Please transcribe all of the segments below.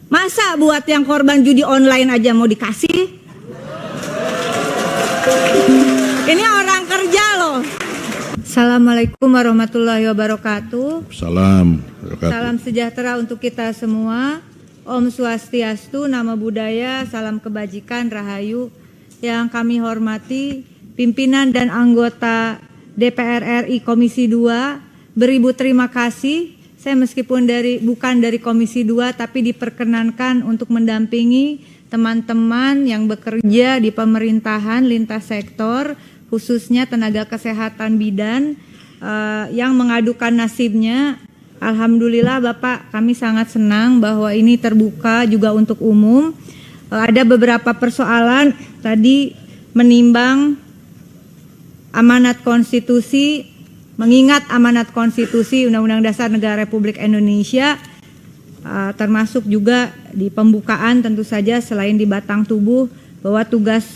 Masa buat yang korban judi online aja mau dikasih? Ini orang kerja loh. Assalamualaikum warahmatullahi wabarakatuh. Salam. Salam sejahtera untuk kita semua. Om Swastiastu, Namo Buddhaya, salam kebajikan, rahayu. Yang kami hormati pimpinan dan anggota DPR RI Komisi 2, beribu terima kasih. Saya meskipun bukan dari Komisi 2 tapi diperkenankan untuk mendampingi teman-teman yang bekerja di pemerintahan lintas sektor, khususnya tenaga kesehatan bidan yang mengadukan nasibnya. Alhamdulillah Bapak, kami sangat senang bahwa ini terbuka juga untuk umum. Ada beberapa persoalan tadi menimbang amanat konstitusi, mengingat amanat konstitusi Undang-Undang Dasar Negara Republik Indonesia, termasuk juga di pembukaan tentu saja selain di batang tubuh bahwa tugas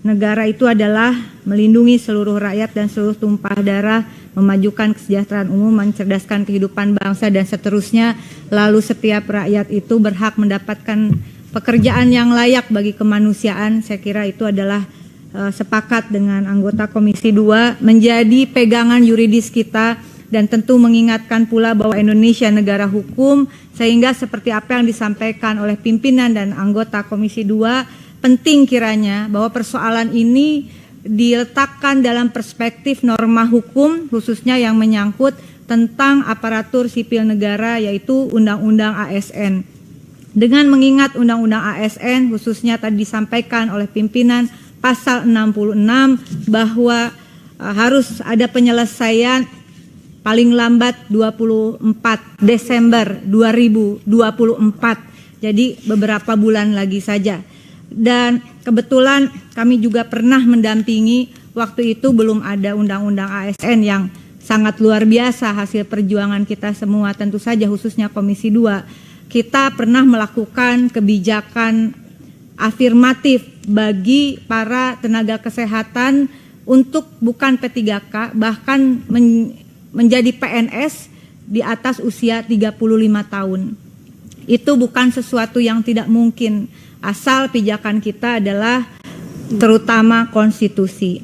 negara itu adalah melindungi seluruh rakyat dan seluruh tumpah darah, memajukan kesejahteraan umum, mencerdaskan kehidupan bangsa dan seterusnya. Lalu setiap rakyat itu berhak mendapatkan pekerjaan yang layak bagi kemanusiaan. Saya kira itu adalah sepakat dengan anggota Komisi 2 menjadi pegangan yuridis kita, dan tentu mengingatkan pula bahwa Indonesia negara hukum, sehingga seperti apa yang disampaikan oleh pimpinan dan anggota Komisi 2, penting kiranya bahwa persoalan ini diletakkan dalam perspektif norma hukum, khususnya yang menyangkut tentang aparatur sipil negara, yaitu Undang-Undang ASN. Dengan mengingat Undang-Undang ASN, khususnya tadi disampaikan oleh pimpinan pasal 66 bahwa harus ada penyelesaian paling lambat 24 Desember 2024. Jadi beberapa bulan lagi saja. Dan kebetulan kami juga pernah mendampingi, waktu itu belum ada Undang-Undang ASN yang sangat luar biasa hasil perjuangan kita semua, tentu saja khususnya Komisi 2. Kita pernah melakukan kebijakan afirmatif bagi para tenaga kesehatan untuk bukan P3K, bahkan menjadi PNS di atas usia 35 tahun. Itu bukan sesuatu yang tidak mungkin, asal pijakan kita adalah terutama konstitusi.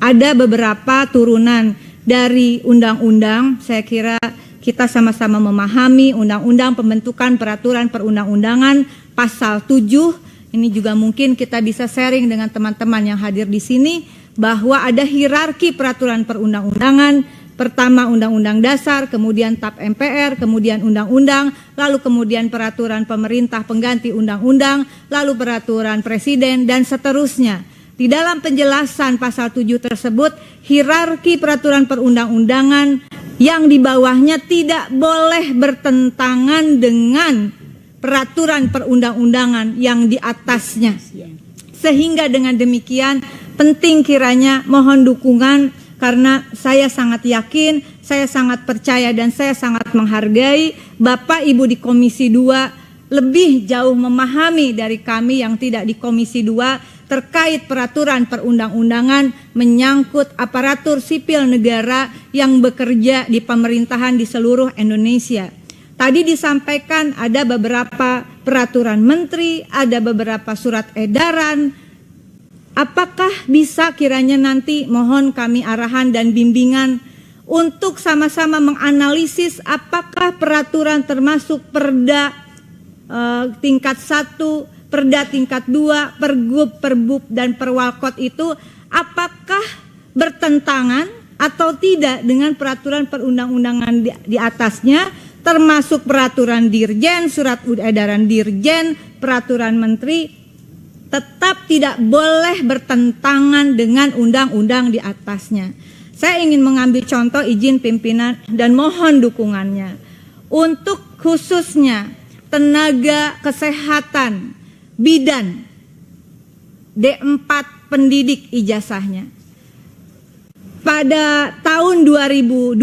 Ada beberapa turunan dari undang-undang, saya kira kita sama-sama memahami undang-undang pembentukan peraturan perundang-undangan pasal 7. Ini juga mungkin kita bisa sharing dengan teman-teman yang hadir di sini, bahwa ada hierarki peraturan perundang-undangan. Pertama Undang-Undang Dasar, kemudian TAP MPR, kemudian Undang-Undang, lalu kemudian peraturan pemerintah pengganti Undang-Undang, lalu peraturan presiden, dan seterusnya. Di dalam penjelasan pasal 7 tersebut, hierarki peraturan perundang-undangan yang di bawahnya tidak boleh bertentangan dengan peraturan perundang-undangan yang di atasnya. Sehingga dengan demikian penting kiranya mohon dukungan, karena saya sangat yakin, saya sangat percaya dan saya sangat menghargai Bapak Ibu di Komisi 2 lebih jauh memahami dari kami yang tidak di Komisi 2 terkait peraturan perundang-undangan menyangkut aparatur sipil negara yang bekerja di pemerintahan di seluruh Indonesia. Tadi disampaikan ada beberapa peraturan menteri, ada beberapa surat edaran. Apakah bisa kiranya nanti mohon kami arahan dan bimbingan untuk sama-sama menganalisis apakah peraturan termasuk perda tingkat 1, perda tingkat 2, pergub, perbub, dan perwalkot itu apakah bertentangan atau tidak dengan peraturan perundang-undangan di atasnya, termasuk peraturan dirjen, surat edaran dirjen, peraturan menteri, tetap tidak boleh bertentangan dengan undang-undang di atasnya. Saya ingin mengambil contoh, izin pimpinan dan mohon dukungannya. Untuk khususnya tenaga kesehatan bidan D4 pendidik ijazahnya. Pada tahun 2022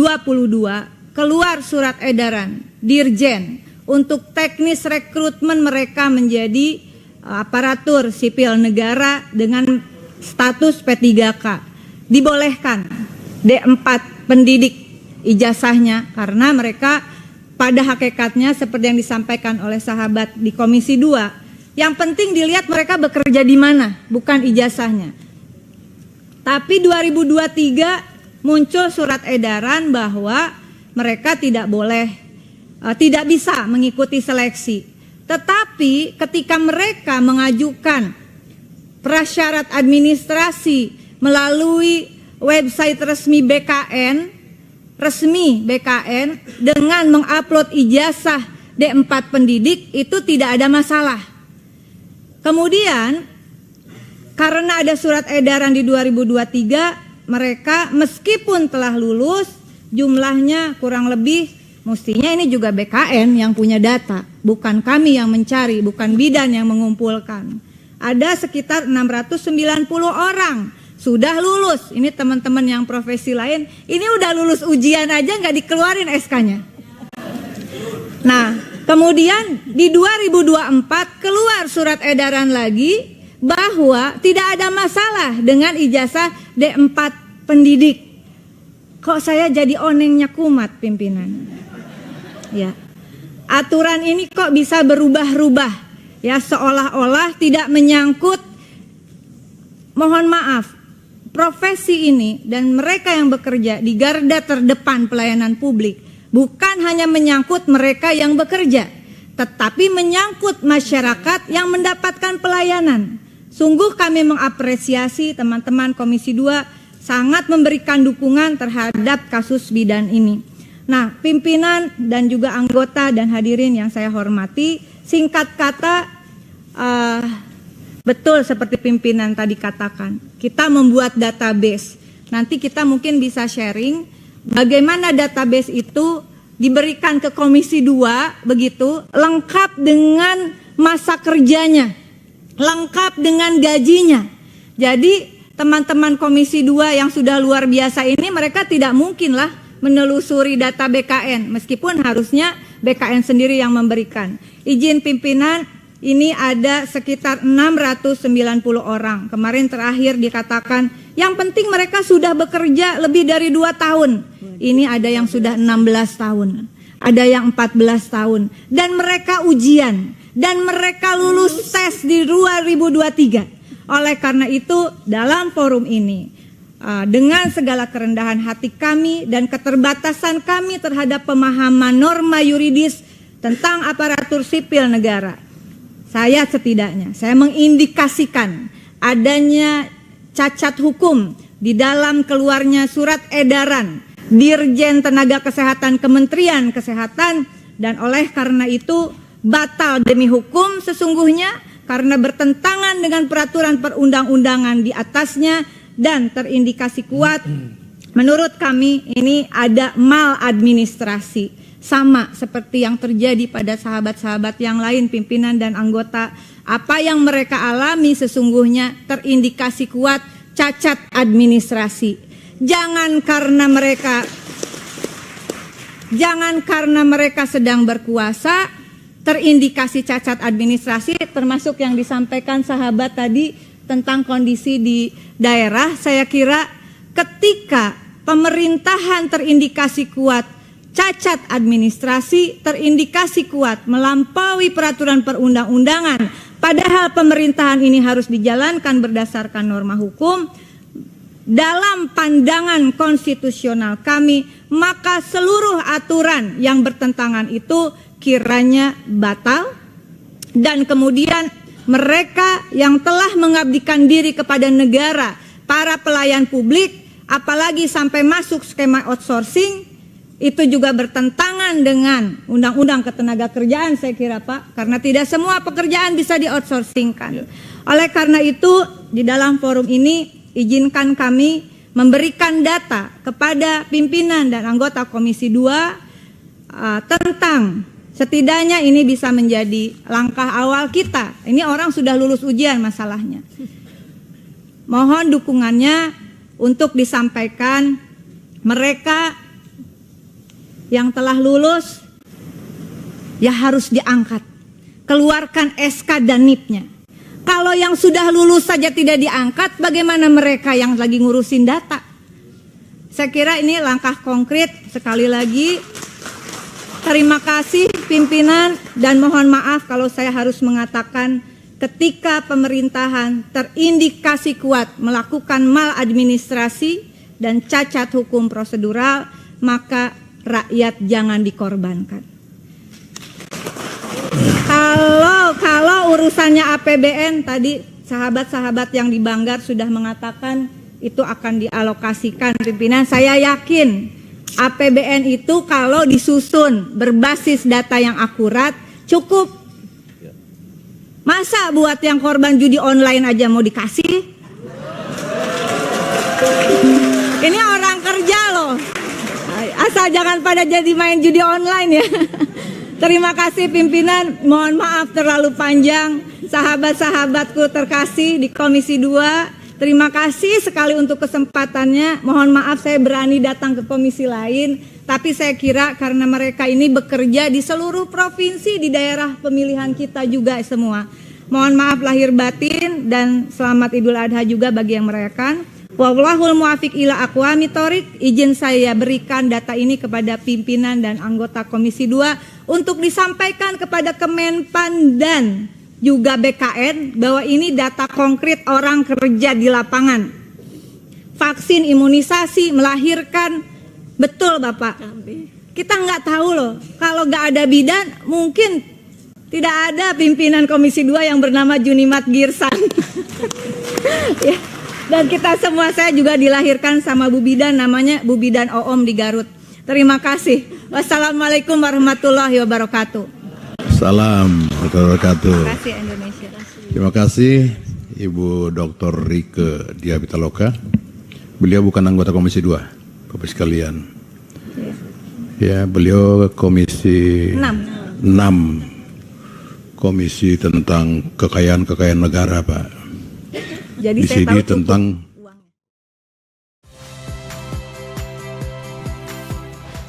keluar surat edaran dirjen untuk teknis rekrutmen mereka menjadi aparatur sipil negara dengan status P3K. Dibolehkan D4 pendidik ijazahnya karena mereka pada hakikatnya seperti yang disampaikan oleh sahabat di Komisi 2, yang penting dilihat mereka bekerja di mana, bukan ijazahnya. Tapi 2023 muncul surat edaran bahwa mereka tidak bisa mengikuti seleksi. Tetapi ketika mereka mengajukan prasyarat administrasi melalui website resmi BKN dengan mengupload ijazah D4 pendidik, itu tidak ada masalah. Kemudian karena ada surat edaran di 2023, mereka meskipun telah lulus jumlahnya kurang lebih, mestinya ini juga BKN yang punya data, bukan kami yang mencari, bukan bidan yang mengumpulkan. Ada sekitar 690 orang sudah lulus. Ini teman-teman yang profesi lain, ini udah lulus ujian aja nggak dikeluarin SK-nya. Nah, kemudian di 2024 keluar surat edaran lagi bahwa tidak ada masalah dengan ijazah D4 pendidik. Kok saya jadi onengnya kumat, pimpinan? Ya, aturan ini kok bisa berubah-ubah, ya, seolah-olah tidak menyangkut. Mohon maaf, profesi ini dan mereka yang bekerja di garda terdepan pelayanan publik bukan hanya menyangkut mereka yang bekerja, tetapi menyangkut masyarakat yang mendapatkan pelayanan. Sungguh kami mengapresiasi teman-teman Komisi 2 sangat memberikan dukungan terhadap kasus bidan ini. Nah, pimpinan dan juga anggota dan hadirin yang saya hormati, singkat kata, betul seperti pimpinan tadi katakan, kita membuat database. Nanti kita mungkin bisa sharing bagaimana database itu diberikan ke Komisi 2, begitu, lengkap dengan masa kerjanya, lengkap dengan gajinya. Jadi teman-teman Komisi 2 yang sudah luar biasa ini, mereka tidak mungkinlah menelusuri data BKN, meskipun harusnya BKN sendiri yang memberikan. Izin pimpinan, ini ada sekitar 690 orang. Kemarin terakhir dikatakan, yang penting mereka sudah bekerja lebih dari 2 tahun. Ini ada yang sudah 16 tahun, ada yang 14 tahun. Dan mereka ujian, dan mereka lulus tes di 2023. Oleh karena itu, dalam forum ini, dengan segala kerendahan hati kami dan keterbatasan kami terhadap pemahaman norma yuridis tentang aparatur sipil negara, saya mengindikasikan adanya cacat hukum di dalam keluarnya surat edaran Dirjen Tenaga Kesehatan Kementerian Kesehatan, dan oleh karena itu batal demi hukum sesungguhnya karena bertentangan dengan peraturan perundang-undangan di atasnya dan terindikasi kuat. Menurut kami ini ada maladministrasi, sama seperti yang terjadi pada sahabat-sahabat yang lain, pimpinan dan anggota. Apa yang mereka alami sesungguhnya terindikasi kuat cacat administrasi. Jangan karena mereka sedang berkuasa terindikasi cacat administrasi, termasuk yang disampaikan sahabat tadi tentang kondisi di daerah. Saya kira ketika pemerintahan terindikasi kuat cacat administrasi, terindikasi kuat melampaui peraturan perundang-undangan, padahal pemerintahan ini harus dijalankan berdasarkan norma hukum, dalam pandangan konstitusional kami, maka seluruh aturan yang bertentangan itu kiranya batal, dan kemudian mereka yang telah mengabdikan diri kepada negara, para pelayan publik, apalagi sampai masuk skema outsourcing, itu juga bertentangan dengan Undang-Undang Ketenagakerjaan, saya kira Pak, karena tidak semua pekerjaan bisa di-outsourcingkan. Oleh karena itu, di dalam forum ini, izinkan kami memberikan data kepada pimpinan dan anggota Komisi 2 tentang, setidaknya ini bisa menjadi langkah awal kita. Ini orang sudah lulus ujian masalahnya. Mohon dukungannya untuk disampaikan mereka yang telah lulus ya harus diangkat. Keluarkan SK dan NIP-nya. Kalau yang sudah lulus saja tidak diangkat, bagaimana mereka yang lagi ngurusin data? Saya kira ini langkah konkret. Sekali lagi Terima kasih pimpinan dan mohon maaf kalau saya harus mengatakan ketika pemerintahan terindikasi kuat melakukan maladministrasi dan cacat hukum prosedural, maka rakyat jangan dikorbankan. Kalau urusannya APBN tadi sahabat-sahabat yang di Banggar sudah mengatakan itu akan dialokasikan pimpinan. Saya yakin APBN itu kalau disusun berbasis data yang akurat cukup. Masa buat yang korban judi online aja mau dikasih? Ini orang kerja loh. Asal jangan pada jadi main judi online ya. Terima kasih pimpinan, mohon maaf terlalu panjang. Sahabat-sahabatku terkasih di Komisi 2, terima kasih sekali untuk kesempatannya. Mohon maaf saya berani datang ke komisi lain, tapi saya kira karena mereka ini bekerja di seluruh provinsi di daerah pemilihan kita juga semua. Mohon maaf lahir batin dan selamat Idul Adha juga bagi yang merayakan. Wallahul muwafiq ila aqwamit thoriq. Izin saya berikan data ini kepada pimpinan dan anggota Komisi 2 untuk disampaikan kepada Kemenpan dan juga BKN bahwa ini data konkret orang kerja di lapangan. Vaksin, imunisasi, melahirkan, betul Bapak. Kita nggak tahu loh, kalau nggak ada bidan mungkin tidak ada pimpinan Komisi 2 yang bernama Junimat Girsan. Ya. Dan kita semua, saya juga dilahirkan sama Bu Bidan, namanya Bu Bidan Oom di Garut. Terima kasih. Wassalamualaikum warahmatullahi wabarakatuh. Salam warahmatullahi wabarakatuh. Terima kasih Indonesia. Terima kasih Ibu Dr. Rike Diah Pitaloka. Beliau bukan anggota Komisi 2, Bapak sekalian. Ya, beliau Komisi 6. Komisi tentang kekayaan negara, Pak. Jadi di sini tentang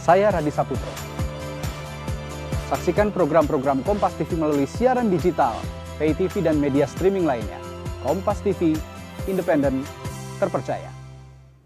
Saya Radi Saputro. Saksikan program-program Kompas TV melalui siaran digital, pay TV dan media streaming lainnya. Kompas TV, independen, terpercaya.